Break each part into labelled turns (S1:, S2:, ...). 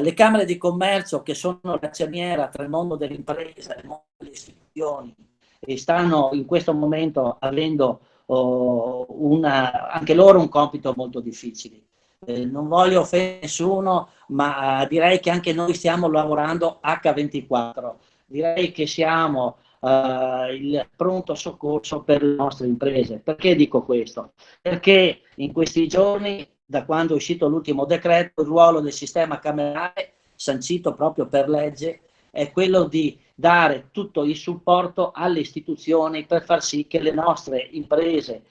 S1: le camere di commercio, che sono la cerniera tra il mondo dell'impresa e il mondo delle istituzioni, e stanno in questo momento avendo anche loro un compito molto difficile. Non voglio offendere nessuno, ma direi che anche noi stiamo lavorando H24. Direi che siamo il pronto soccorso per le nostre imprese. Perché dico questo? Perché in questi giorni, da quando è uscito l'ultimo decreto, il ruolo del sistema camerale, sancito proprio per legge, è quello di dare tutto il supporto alle istituzioni per far sì che le nostre imprese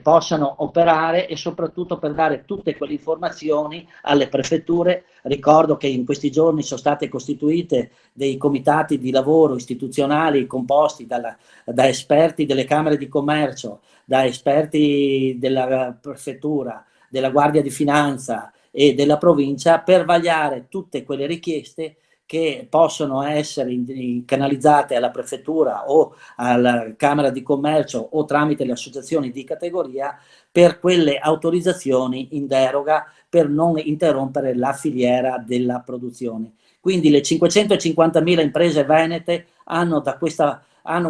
S1: possano operare, e soprattutto per dare tutte quelle informazioni alle prefetture. Ricordo che in questi giorni sono state costituite dei comitati di lavoro istituzionali composti da esperti delle camere di commercio, da esperti della prefettura, della Guardia di Finanza e della provincia, per vagliare tutte quelle richieste che possono essere canalizzate alla prefettura o alla Camera di Commercio o tramite le associazioni di categoria, per quelle autorizzazioni in deroga per non interrompere la filiera della produzione. Quindi le 550.000 imprese venete hanno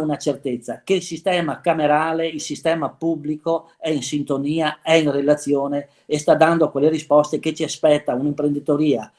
S1: una certezza, che il sistema camerale, il sistema pubblico è in sintonia, è in relazione e sta dando quelle risposte che ci aspetta un'imprenditoria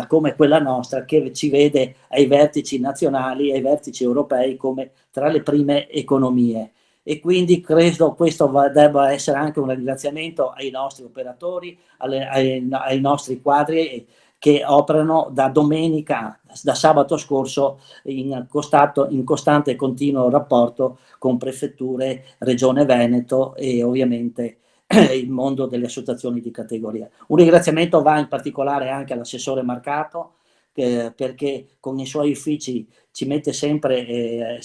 S1: come quella nostra, che ci vede ai vertici nazionali e ai vertici europei come tra le prime economie. E quindi credo questo debba essere anche un ringraziamento ai nostri operatori, ai nostri quadri che operano da domenica, da sabato scorso, in costante e continuo rapporto con prefetture, Regione Veneto e ovviamente il mondo delle associazioni di categoria. Un ringraziamento va in particolare anche all'assessore Marcato, perché con i suoi uffici ci mette sempre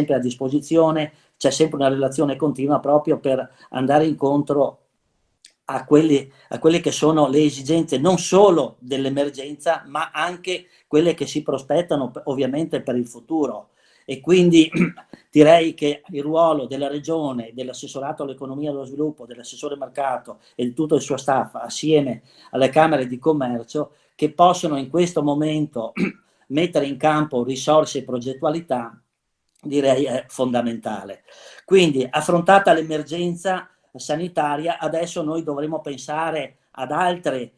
S1: a disposizione, c'è sempre una relazione continua proprio per andare incontro a quelle che sono le esigenze non solo dell'emergenza, ma anche quelle che si prospettano ovviamente per il futuro. E quindi direi che il ruolo della Regione, dell'assessorato all'economia e allo sviluppo, dell'assessore Mercato e di tutto il suo staff, assieme alle Camere di Commercio, che possono in questo momento mettere in campo risorse e progettualità, direi è fondamentale. Quindi, affrontata l'emergenza sanitaria, adesso noi dovremo pensare ad altre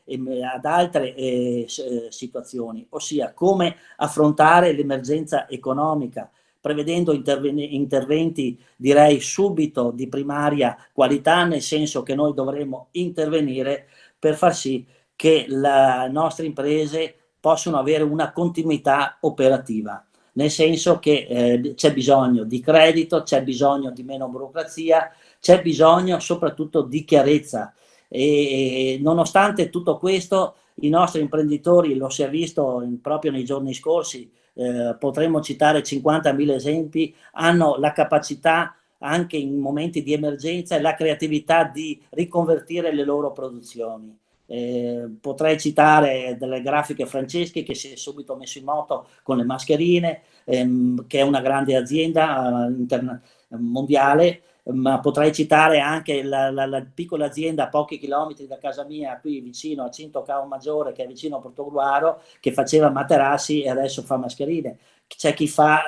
S1: situazioni, ossia come affrontare l'emergenza economica, prevedendo interventi, direi subito, di primaria qualità, nel senso che noi dovremo intervenire per far sì che le nostre imprese possano avere una continuità operativa, nel senso che c'è bisogno di credito, c'è bisogno di meno burocrazia, c'è bisogno soprattutto di chiarezza. E nonostante tutto questo, i nostri imprenditori, lo si è visto proprio nei giorni scorsi, potremmo citare 50.000 esempi, hanno la capacità anche in momenti di emergenza e la creatività di riconvertire le loro produzioni. Potrei citare delle grafiche Franceschi, che si è subito messo in moto con le mascherine, che è una grande azienda mondiale, ma potrei citare anche la piccola azienda a pochi chilometri da casa mia, qui vicino a Cinto Cao Maggiore, che è vicino a Portogruaro, che faceva materassi e adesso fa mascherine. C'è chi fa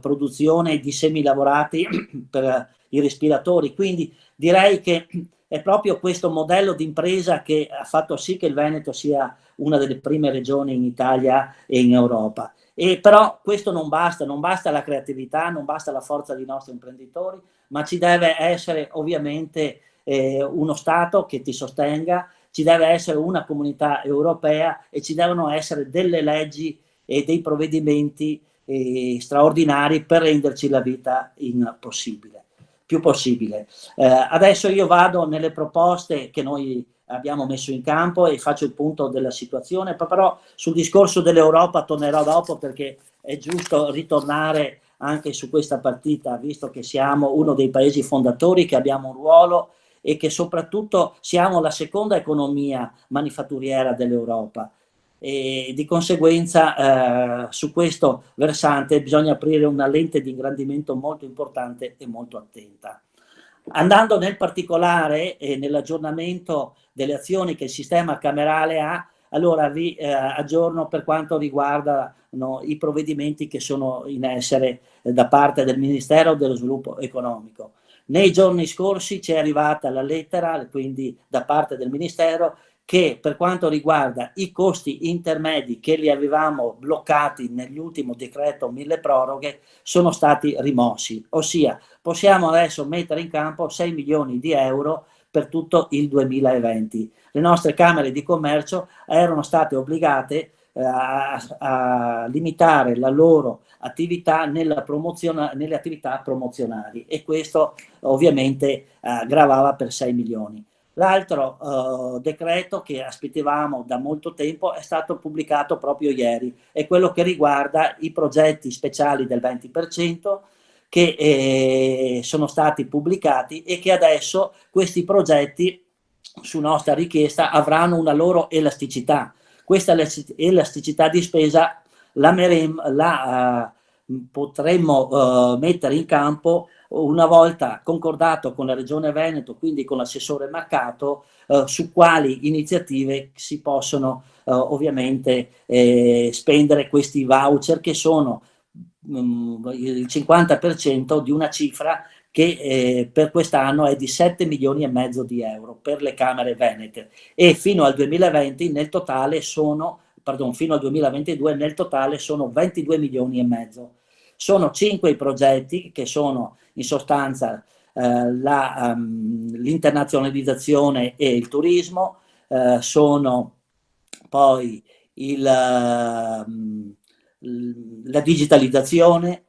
S1: produzione di semilavorati per i respiratori. Quindi direi che è proprio questo modello di impresa che ha fatto sì che il Veneto sia una delle prime regioni in Italia e in Europa. Però questo non basta la creatività, non basta la forza dei nostri imprenditori, ma ci deve essere ovviamente uno Stato che ti sostenga, ci deve essere una comunità europea e ci devono essere delle leggi e dei provvedimenti straordinari per renderci la vita più possibile. Adesso io vado nelle proposte che noi abbiamo messo in campo e faccio il punto della situazione, però sul discorso dell'Europa tornerò dopo, perché è giusto ritornare anche su questa partita, visto che siamo uno dei paesi fondatori, che abbiamo un ruolo e che soprattutto siamo la seconda economia manifatturiera dell'Europa. E di conseguenza su questo versante bisogna aprire una lente di ingrandimento molto importante e molto attenta. Andando nel particolare e nell'aggiornamento delle azioni che il sistema camerale ha, allora vi aggiorno per quanto riguarda i provvedimenti che sono in essere da parte del Ministero dello Sviluppo Economico. Nei giorni scorsi ci è arrivata la lettera, quindi da parte del Ministero, che per quanto riguarda i costi intermedi che li avevamo bloccati nell'ultimo decreto mille proroghe sono stati rimossi, ossia possiamo adesso mettere in campo 6 milioni di euro per tutto il 2020. Le nostre camere di commercio erano state obbligate a limitare la loro attività nelle attività promozionali, e questo ovviamente gravava per 6 milioni. L'altro decreto che aspettavamo da molto tempo è stato pubblicato proprio ieri, è quello che riguarda i progetti speciali del 20%, che sono stati pubblicati e che adesso questi progetti, su nostra richiesta, avranno una loro elasticità. Questa elasticità di spesa potremmo mettere in campo una volta concordato con la Regione Veneto, quindi con l'assessore Marcato, su quali iniziative si possono ovviamente spendere questi voucher, che sono il 50% di una cifra che per quest'anno è di 7 milioni e mezzo di euro per le camere venete, e fino al 2020 nel totale fino al 2022 nel totale sono 22 milioni e mezzo. Sono 5 i progetti che sono in sostanza l'internazionalizzazione e il turismo, sono poi la digitalizzazione,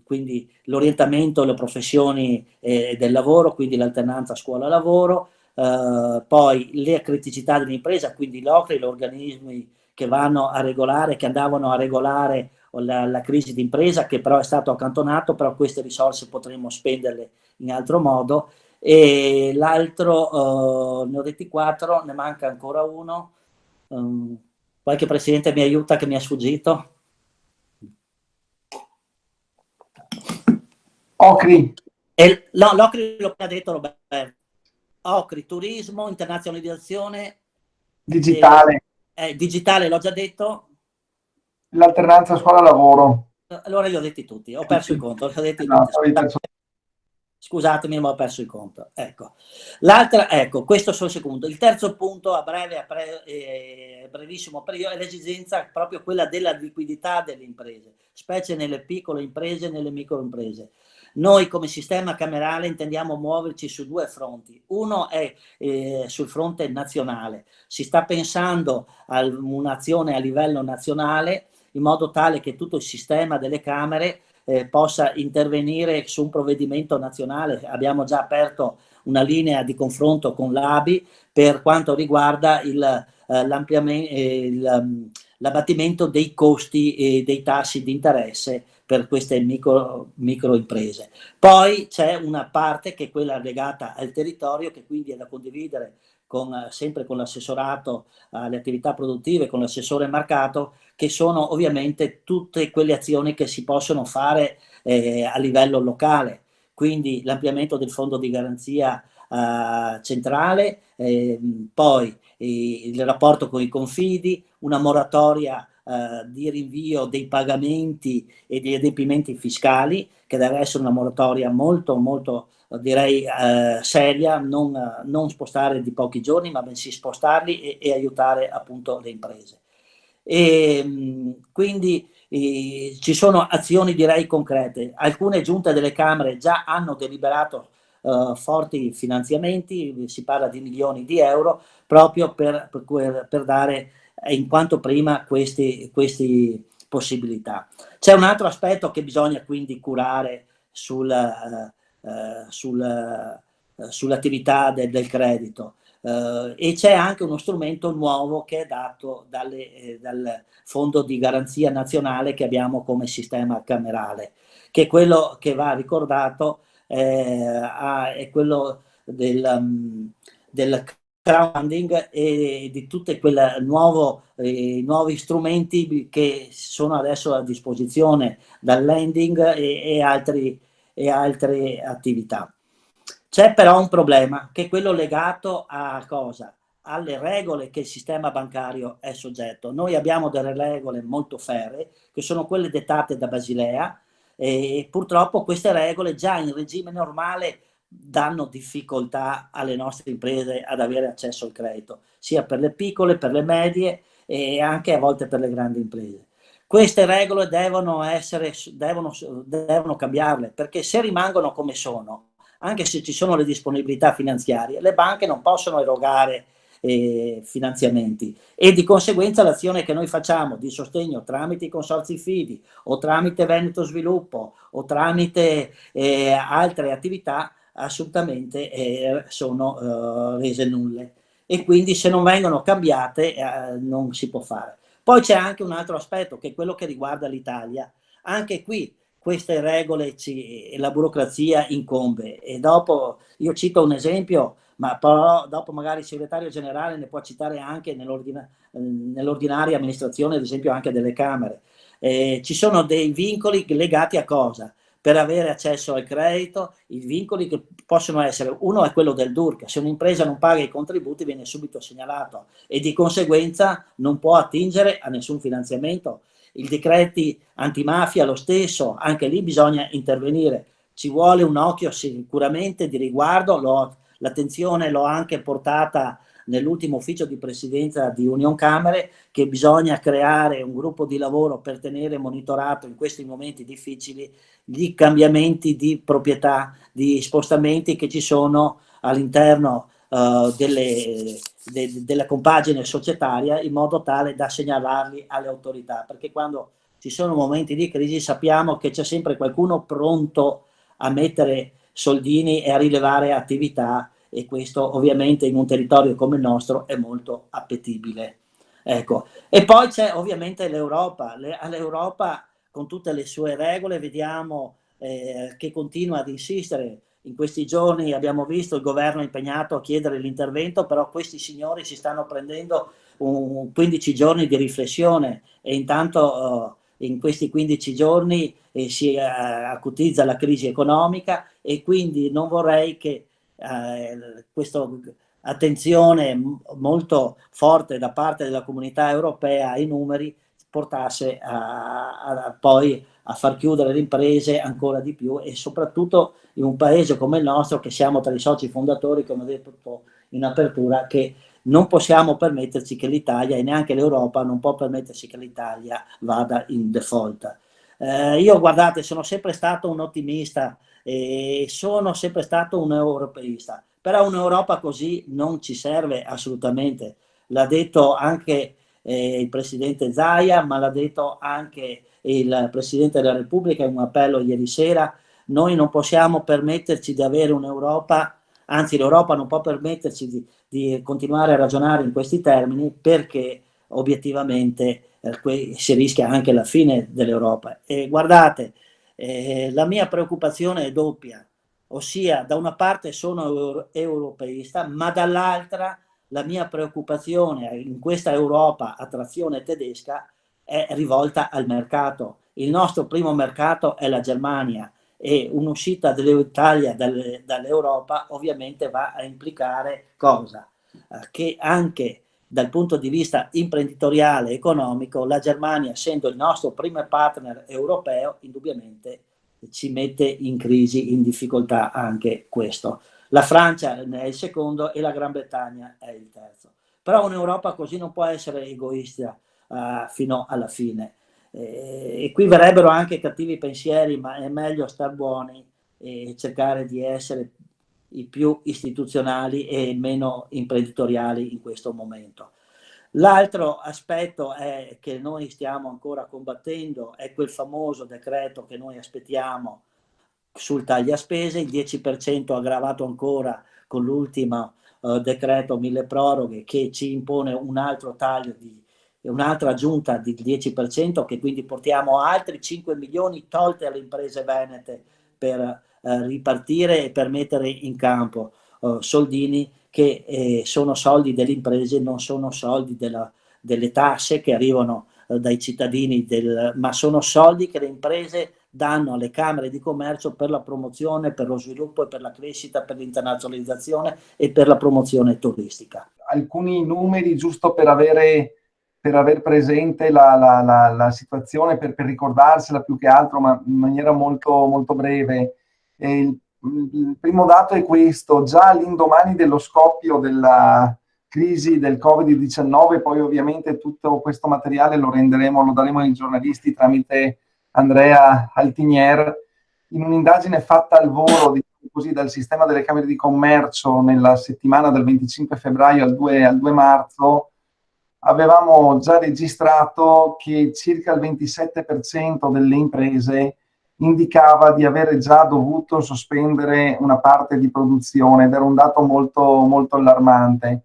S1: quindi l'orientamento alle professioni del lavoro, quindi l'alternanza scuola-lavoro, poi le criticità dell'impresa, quindi l'OCRE, gli organismi che vanno a regolare, che andavano a regolare la crisi d'impresa, che però è stato accantonato, però queste risorse potremmo spenderle in altro modo. E l'altro, ne ho detti 4, ne manca ancora uno. Qualche presidente mi aiuta che mi è sfuggito?
S2: Ocri.
S1: No, l'Ocri l'ho appena detto, Roberto. Ocri, turismo, internazionalizzazione,
S2: Digitale.
S1: Digitale l'ho già detto.
S2: L'alternanza scuola-lavoro.
S1: Allora li ho detti tutti, ho perso il conto, li ho detti
S2: No,
S1: tutti. Scusatemi, ma ho perso il conto. Ecco. L'altra, ecco, questo sul secondo. Il terzo punto a brevissimo periodo è l'esigenza proprio quella della liquidità delle imprese, specie nelle piccole imprese e nelle micro imprese. Noi come sistema camerale intendiamo muoverci su 2 fronti. Uno è sul fronte nazionale. Si sta pensando a un'azione a livello nazionale in modo tale che tutto il sistema delle camere possa intervenire su un provvedimento nazionale. Abbiamo già aperto una linea di confronto con l'ABI per quanto riguarda l'abbattimento dei costi e dei tassi di interesse per queste micro imprese. Poi c'è una parte che è quella legata al territorio, che quindi è da condividere sempre con l'assessorato alle attività produttive, con l'assessore Marcato, che sono ovviamente tutte quelle azioni che si possono fare a livello locale, quindi l'ampliamento del fondo di garanzia centrale, poi il rapporto con i confidi, una moratoria di rinvio dei pagamenti e degli adempimenti fiscali, che deve essere una moratoria molto molto direi seria, non spostare di pochi giorni, ma bensì spostarli e aiutare appunto le imprese. Quindi ci sono azioni direi concrete. Alcune giunte delle Camere già hanno deliberato forti finanziamenti, si parla di milioni di euro, proprio per dare in quanto prima queste possibilità. C'è un altro aspetto che bisogna quindi curare sull'attività del credito. E c'è anche uno strumento nuovo che è dato dal Fondo di Garanzia Nazionale che abbiamo come sistema camerale, che è quello che va ricordato, è quello del crowdfunding e di tutti quei nuovi strumenti che sono adesso a disposizione dal lending e altre attività. C'è però un problema, che è quello legato a cosa? alle regole che il sistema bancario è soggetto. Noi abbiamo delle regole molto ferree, che sono quelle dettate da Basilea, e purtroppo queste regole già in regime normale danno difficoltà alle nostre imprese ad avere accesso al credito, sia per le piccole, per le medie e anche a volte per le grandi imprese. Queste regole devono cambiarle, perché se rimangono come sono, anche se ci sono le disponibilità finanziarie, le banche non possono erogare finanziamenti, e di conseguenza l'azione che noi facciamo di sostegno tramite i consorzi fidi o tramite Veneto Sviluppo o tramite altre attività assolutamente sono rese nulle, e quindi se non vengono cambiate non si può fare. Poi c'è anche un altro aspetto, che è quello che riguarda l'Italia. Anche qui queste regole la burocrazia incombe, e dopo io cito un esempio, ma però dopo magari il segretario generale ne può citare anche nell'ordinaria amministrazione, ad esempio anche delle Camere. Ci sono dei vincoli legati a cosa? Per avere accesso al credito, i vincoli che possono essere, uno è quello del DURC: se un'impresa non paga i contributi viene subito segnalato e di conseguenza non può attingere a nessun finanziamento. I decreti antimafia lo stesso, anche lì bisogna intervenire, ci vuole un occhio sicuramente di riguardo. L'attenzione l'ho anche portata nell'ultimo ufficio di presidenza di Union Camere, che bisogna creare un gruppo di lavoro per tenere monitorato in questi momenti difficili gli cambiamenti di proprietà, di spostamenti che ci sono all'interno della compagine societaria, in modo tale da segnalarli alle autorità, perché quando ci sono momenti di crisi sappiamo che c'è sempre qualcuno pronto a mettere soldini e a rilevare attività, e questo ovviamente in un territorio come il nostro è molto appetibile. Ecco. E poi c'è ovviamente l'Europa. All'Europa, con tutte le sue regole, vediamo che continua ad insistere. In questi giorni abbiamo visto il governo impegnato a chiedere l'intervento, però questi signori si stanno prendendo 15 giorni di riflessione, e intanto in questi 15 giorni si acutizza la crisi economica, e quindi non vorrei che questa attenzione molto forte da parte della comunità europea ai numeri portasse poi a far chiudere le imprese ancora di più, e soprattutto in un paese come il nostro, che siamo tra i soci fondatori, come ho detto in apertura, che non possiamo permetterci che l'Italia, e neanche l'Europa non può permettersi che l'Italia vada in default. Io, guardate, sono sempre stato un ottimista e sono sempre stato un europeista, però un'Europa così non ci serve assolutamente. L'ha detto anche il presidente Zaia, ma l'ha detto anche il presidente della Repubblica in un appello ieri sera. Noi non possiamo permetterci di avere un'Europa, anzi l'Europa non può permetterci di continuare a ragionare in questi termini, perché obiettivamente si rischia anche la fine dell'Europa. E guardate, la mia preoccupazione è doppia, ossia da una parte sono europeista, ma dall'altra la mia preoccupazione in questa Europa a trazione tedesca è rivolta al mercato. Il nostro primo mercato è la Germania, e un'uscita dell'Italia dall'Europa ovviamente va a implicare cosa? Che anche dal punto di vista imprenditoriale e economico la Germania, essendo il nostro primo partner europeo, indubbiamente ci mette in crisi, in difficoltà anche questo. La Francia è il secondo e la Gran Bretagna è il terzo. Però un'Europa così non può essere egoista fino alla fine. E qui verrebbero anche cattivi pensieri, ma è meglio star buoni e cercare di essere i più istituzionali e meno imprenditoriali in questo momento. L'altro aspetto è che noi stiamo ancora combattendo, è quel famoso decreto che noi aspettiamo sul taglia spese, il 10% aggravato ancora con l'ultimo decreto mille proroghe, che ci impone un altro taglio un'altra aggiunta del 10%, che quindi portiamo altri 5 milioni tolte alle imprese venete per ripartire e per mettere in campo soldini che sono soldi delle imprese, non sono soldi delle tasse che arrivano dai cittadini, ma sono soldi che le imprese danno alle camere di commercio per la promozione, per lo sviluppo e per la crescita, per l'internazionalizzazione e per la promozione turistica.
S2: alcuni numeri giusto per aver presente la situazione, per ricordarsela più che altro, ma in maniera molto, molto breve. Il primo dato è questo: già all'indomani dello scoppio della crisi del Covid-19, poi ovviamente tutto questo materiale lo daremo ai giornalisti tramite Andrea Altinier, in un'indagine fatta al volo, diciamo così, dal sistema delle Camere di Commercio nella settimana del 25 febbraio al 2 marzo, avevamo già registrato che circa il 27% delle imprese indicava di avere già dovuto sospendere una parte di produzione, ed era un dato molto, molto allarmante.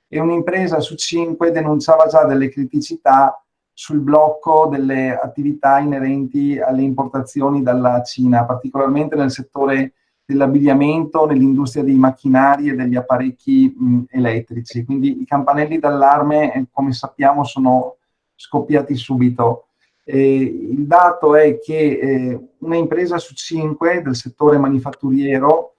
S2: E un'impresa su 5 denunciava già delle criticità sul blocco delle attività inerenti alle importazioni dalla Cina, particolarmente nel settore dell'abbigliamento, nell'industria dei macchinari e degli apparecchi elettrici. Quindi i campanelli d'allarme, come sappiamo, sono scoppiati subito. Il dato è che una impresa su 5 del settore manifatturiero,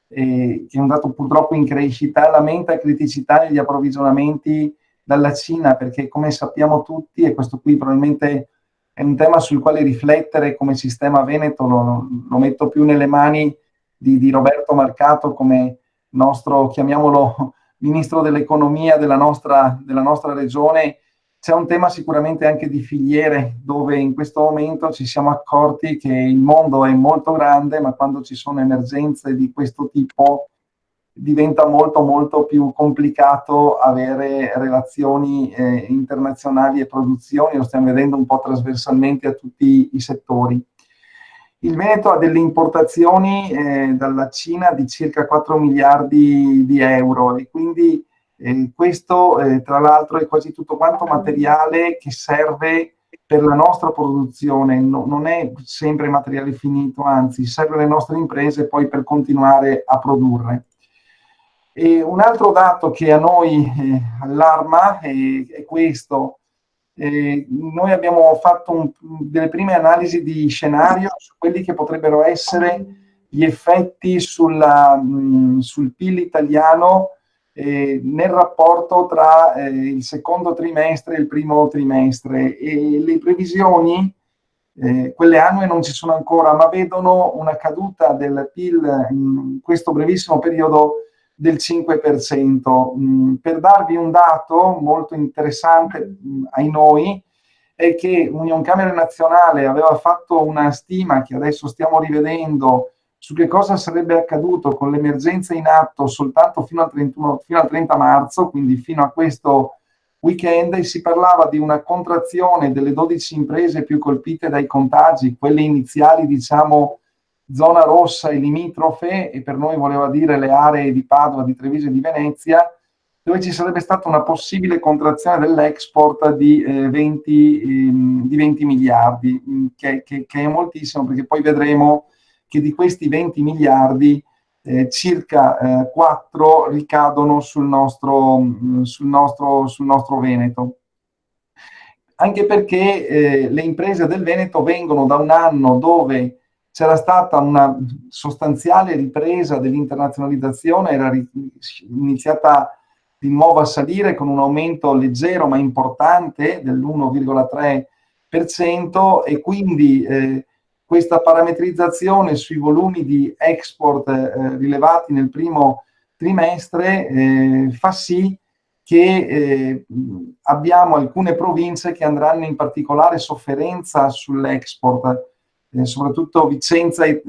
S2: che è un dato purtroppo in crescita, lamenta criticità negli approvvigionamenti dalla Cina, perché come sappiamo tutti, e questo qui probabilmente è un tema sul quale riflettere come sistema veneto, lo metto più nelle mani di Roberto Marcato come nostro, chiamiamolo, ministro dell'economia della nostra regione. C'è un tema sicuramente anche di filiere, dove in questo momento ci siamo accorti che il mondo è molto grande, ma quando ci sono emergenze di questo tipo diventa molto molto più complicato avere relazioni internazionali e produzioni. Lo stiamo vedendo un po' trasversalmente a tutti i settori. Il Veneto ha delle importazioni dalla Cina di circa 4 miliardi di euro, e quindi questo tra l'altro è quasi tutto quanto materiale che serve per la nostra produzione, non è sempre materiale finito, anzi serve alle nostre imprese poi per continuare a produrre. E un altro dato che a noi allarma è questo. Noi abbiamo fatto delle prime analisi di scenario su quelli che potrebbero essere gli effetti sul PIL italiano nel rapporto tra il secondo trimestre e il primo trimestre, e le previsioni, quelle annue non ci sono ancora, ma vedono una caduta del PIL in questo brevissimo periodo del 5%. Per darvi un dato molto interessante ai noi, è che Unioncamere Nazionale aveva fatto una stima che adesso stiamo rivedendo su che cosa sarebbe accaduto con l'emergenza in atto soltanto fino al 30 marzo, quindi fino a questo weekend, e si parlava di una contrazione delle 12 imprese più colpite dai contagi, quelle iniziali, diciamo, zona rossa e limitrofe, e per noi voleva dire le aree di Padova, di Treviso e di Venezia, dove ci sarebbe stata una possibile contrazione dell'export di 20 miliardi, che è moltissimo, perché poi vedremo che di questi 20 miliardi circa 4 ricadono sul nostro Veneto. Anche perché le imprese del Veneto vengono da un anno dove c'era stata una sostanziale ripresa dell'internazionalizzazione, era iniziata di nuovo a salire con un aumento leggero ma importante dell'1,3%, e quindi questa parametrizzazione sui volumi di export rilevati nel primo trimestre fa sì che abbiamo alcune province che andranno in particolare sofferenza sull'export, soprattutto Vicenza e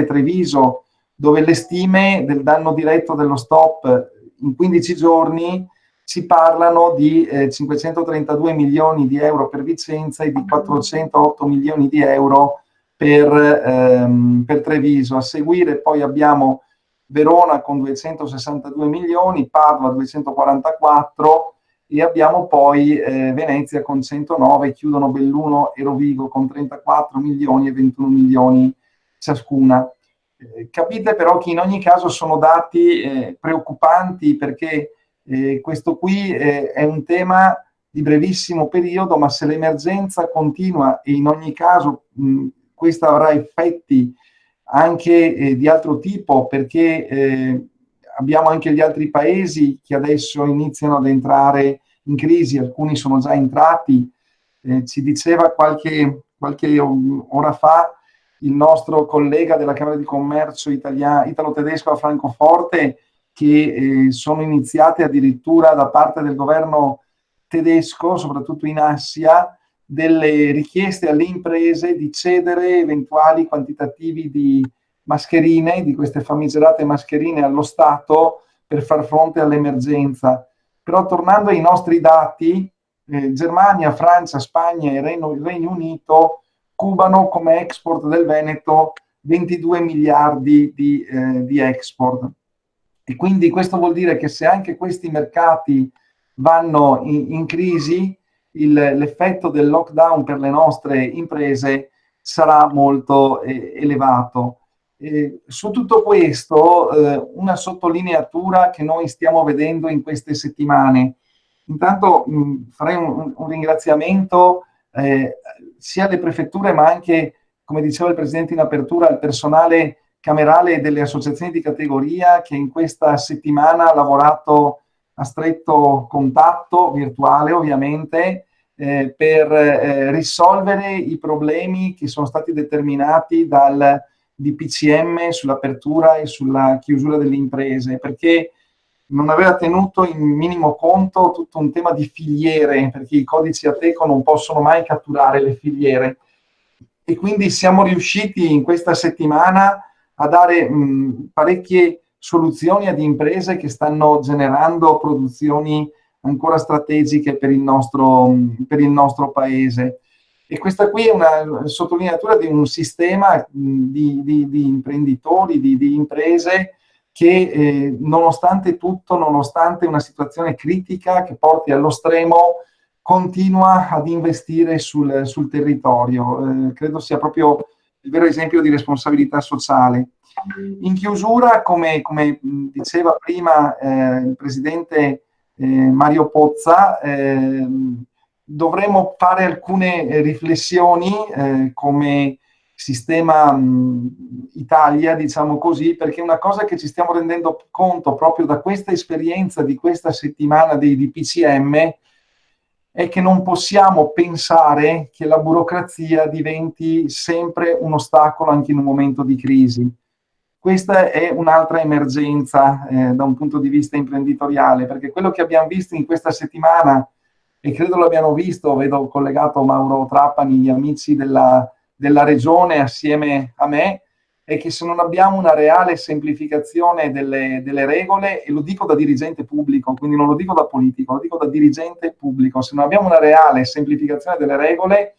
S2: Treviso, dove le stime del danno diretto dello stop in 15 giorni ci parlano di 532 milioni di euro per Vicenza e di 408 milioni di euro per Treviso. A seguire poi abbiamo Verona con 262 milioni, Padova 244, e abbiamo poi Venezia con 109, chiudono Belluno e Rovigo con 34 milioni e 21 milioni ciascuna. Capite però che in ogni caso sono dati preoccupanti, perché questo qui è un tema di brevissimo periodo, ma se l'emergenza continua, e in ogni caso questa avrà effetti anche di altro tipo, perché abbiamo anche gli altri paesi che adesso iniziano ad entrare in crisi, alcuni sono già entrati. Ci diceva qualche ora fa il nostro collega della Camera di Commercio italo-tedesco a Francoforte che sono iniziate addirittura da parte del governo tedesco, soprattutto in Assia, delle richieste alle imprese di cedere eventuali quantitativi di mascherine, di queste famigerate mascherine allo Stato per far fronte all'emergenza. Però tornando ai nostri dati, Germania, Francia, Spagna e Regno Unito cubano come export del Veneto 22 miliardi di export. E quindi questo vuol dire che se anche questi mercati vanno in crisi, l'effetto del lockdown per le nostre imprese sarà molto elevato. Su tutto questo, una sottolineatura che noi stiamo vedendo in queste settimane. Intanto farei un ringraziamento sia alle prefetture, ma anche, come diceva il Presidente in apertura, al personale camerale delle associazioni di categoria che in questa settimana ha lavorato a stretto contatto, virtuale ovviamente, per risolvere i problemi che sono stati determinati dal DPCM sull'apertura e sulla chiusura delle imprese, perché non aveva tenuto in minimo conto tutto un tema di filiere, perché i codici Ateco non possono mai catturare le filiere. E quindi siamo riusciti in questa settimana a dare parecchie soluzioni ad imprese che stanno generando produzioni ancora strategiche per il nostro paese. E questa qui è una sottolineatura di un sistema di imprenditori, di imprese che nonostante tutto, nonostante una situazione critica che porti allo stremo, continua ad investire sul territorio. Credo sia proprio il vero esempio di responsabilità sociale. In chiusura, come diceva prima il Presidente Mario Pozza, dovremmo fare alcune riflessioni come sistema Italia, diciamo così, perché una cosa che ci stiamo rendendo conto proprio da questa esperienza di questa settimana dei DPCM è che non possiamo pensare che la burocrazia diventi sempre un ostacolo anche in un momento di crisi. Questa è un'altra emergenza da un punto di vista imprenditoriale, perché quello che abbiamo visto in questa settimana, e credo l'abbiano visto, vedo collegato Mauro Trapani, gli amici della regione assieme a me, è che se non abbiamo una reale semplificazione delle regole, e lo dico da dirigente pubblico, quindi non lo dico da politico, lo dico da dirigente pubblico, se non abbiamo una reale semplificazione delle regole,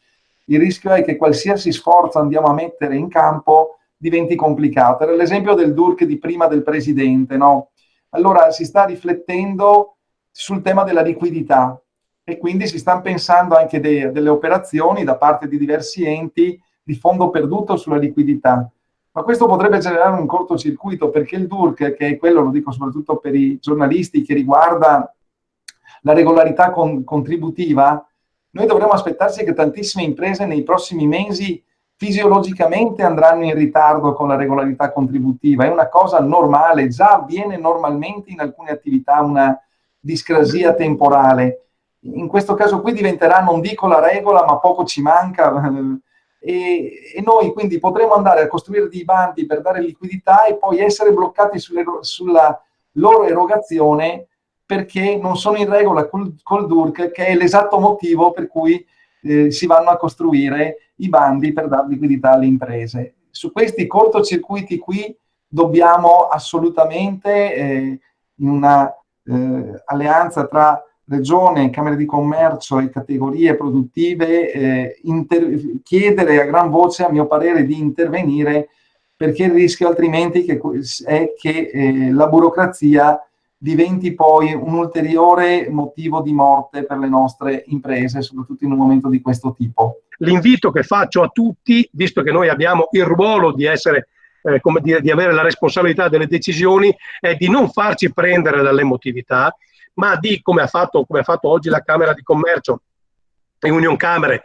S2: il rischio è che qualsiasi sforzo andiamo a mettere in campo diventi complicato. Era l'esempio del DURC di prima del Presidente, no? Allora si sta riflettendo sul tema della liquidità e quindi si stanno pensando anche delle operazioni da parte di diversi enti di fondo perduto sulla liquidità. Ma questo potrebbe generare un cortocircuito, perché il DURC, che è quello, lo dico soprattutto per i giornalisti, che riguarda la regolarità contributiva, noi dovremmo aspettarci che tantissime imprese nei prossimi mesi fisiologicamente andranno in ritardo con la regolarità contributiva. È una cosa normale, già avviene normalmente in alcune attività una discrasia temporale. In questo caso qui diventerà, non dico la regola, ma poco ci manca. E noi quindi potremo andare a costruire dei bandi per dare liquidità e poi essere bloccati sulla loro erogazione perché non sono in regola col DURC, che è l'esatto motivo per cui si vanno a costruire i bandi per dare liquidità alle imprese. Su questi cortocircuiti qui dobbiamo assolutamente in una alleanza tra Regione, Camere di Commercio e categorie produttive chiedere a gran voce, a mio parere, di intervenire, perché il rischio altrimenti è che la burocrazia diventi poi un ulteriore motivo di morte per le nostre imprese, soprattutto in un momento di questo tipo.
S3: L'invito che faccio a tutti, visto che noi abbiamo il ruolo di essere, come dire, di avere la responsabilità delle decisioni, è di non farci prendere dall'emotività, ma di, come ha fatto oggi la Camera di Commercio e Unioncamere,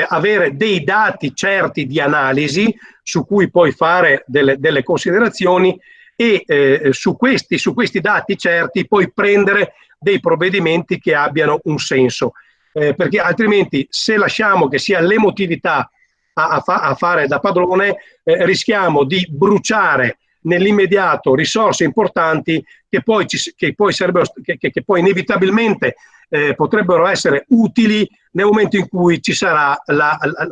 S3: avere dei dati certi di analisi su cui poi fare delle considerazioni e su questi dati certi poi prendere dei provvedimenti che abbiano un senso, perché altrimenti, se lasciamo che sia l'emotività a fare da padrone, rischiamo di bruciare nell'immediato risorse importanti che poi inevitabilmente potrebbero essere utili nel momento in cui ci sarà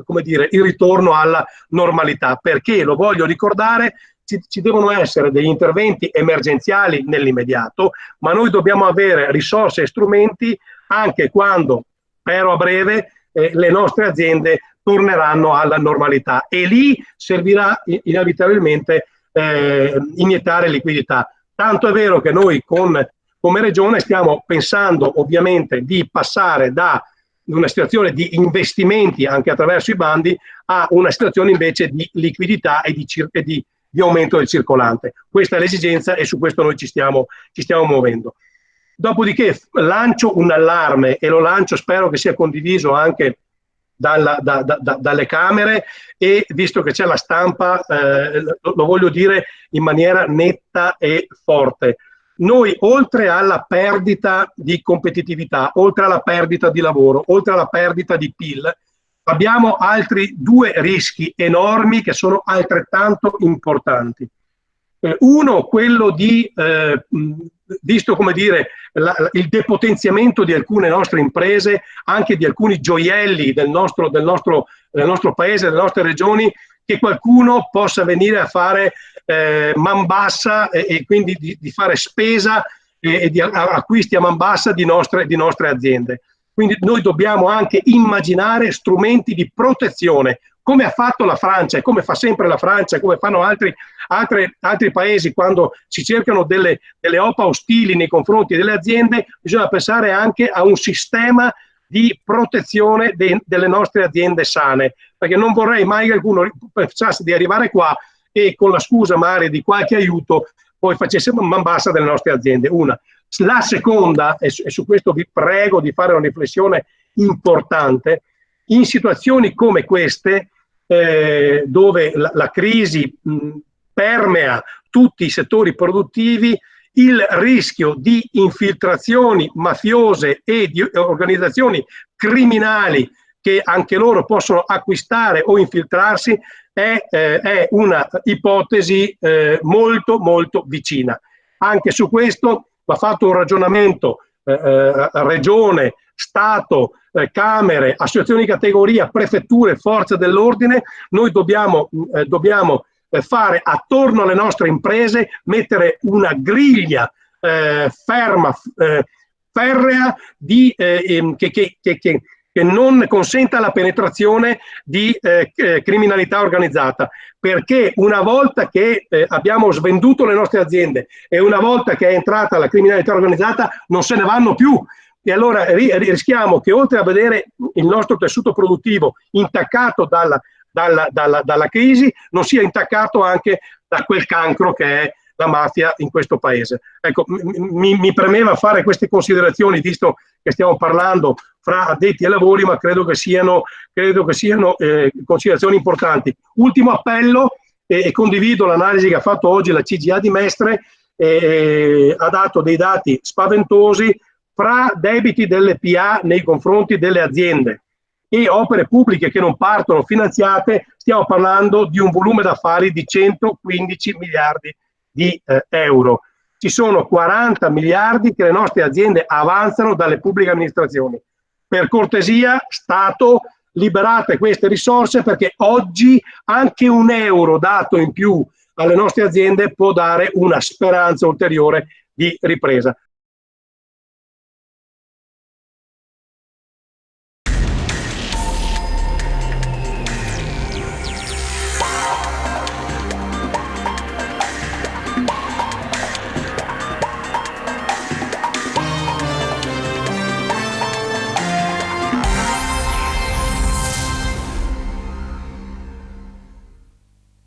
S3: come dire, il ritorno alla normalità, perché, lo voglio ricordare, ci devono essere degli interventi emergenziali nell'immediato, ma noi dobbiamo avere risorse e strumenti anche quando, spero a breve, le nostre aziende torneranno alla normalità, e lì servirà inevitabilmente iniettare liquidità. Tanto è vero che noi come Regione stiamo pensando ovviamente di passare da una situazione di investimenti anche attraverso i bandi a una situazione invece di liquidità e di aumento del circolante. Questa è l'esigenza e su questo noi ci stiamo muovendo. Dopodiché lancio un allarme, e lo lancio, spero che sia condiviso anche dalle Camere, e visto che c'è la stampa lo voglio dire in maniera netta e forte. Noi, oltre alla perdita di competitività, oltre alla perdita di lavoro, oltre alla perdita di PIL, abbiamo altri due rischi enormi che sono altrettanto importanti. Uno, quello di, visto come dire, il depotenziamento di alcune nostre imprese, anche di alcuni gioielli del nostro paese, delle nostre regioni, che qualcuno possa venire a fare man bassa e quindi di fare spesa e di acquisti a man bassa di nostre aziende. Quindi noi dobbiamo anche immaginare strumenti di protezione, come ha fatto la Francia e come fa sempre la Francia, come fanno altri paesi quando si cercano delle OPA ostili nei confronti delle aziende. Bisogna pensare anche a un sistema di protezione delle nostre aziende sane, perché non vorrei mai che qualcuno pensasse di arrivare qua e con la scusa magari di qualche aiuto poi facesse man bassa delle nostre aziende. Una. La seconda, e su questo vi prego di fare una riflessione importante, in situazioni come queste, dove la crisi permea tutti i settori produttivi, il rischio di infiltrazioni mafiose e di organizzazioni criminali che anche loro possono acquistare o infiltrarsi è una ipotesi molto molto vicina. Anche su questo va fatto un ragionamento regione, Stato, Camere, associazioni di categoria, prefetture, forze dell'ordine. Noi dobbiamo fare attorno alle nostre imprese, mettere una griglia ferrea che non consenta la penetrazione di criminalità organizzata, perché una volta che abbiamo svenduto le nostre aziende e una volta che è entrata la criminalità organizzata non se ne vanno più, e allora rischiamo che, oltre a vedere il nostro tessuto produttivo intaccato dalla crisi, non sia intaccato anche da quel cancro che è la mafia in questo paese. Ecco, mi premeva fare queste considerazioni, visto che stiamo parlando fra addetti ai lavori, ma credo che siano considerazioni importanti. Ultimo appello, e condivido l'analisi che ha fatto oggi la CGIA di Mestre, ha dato dei dati spaventosi fra debiti delle PA nei confronti delle aziende e opere pubbliche che non partono finanziate. Stiamo parlando di un volume d'affari di 115 miliardi di euro. Ci sono 40 miliardi che le nostre aziende avanzano dalle pubbliche amministrazioni. Per cortesia, Stato, liberate queste risorse, perché oggi anche un euro dato in più alle nostre aziende può dare una speranza ulteriore di ripresa.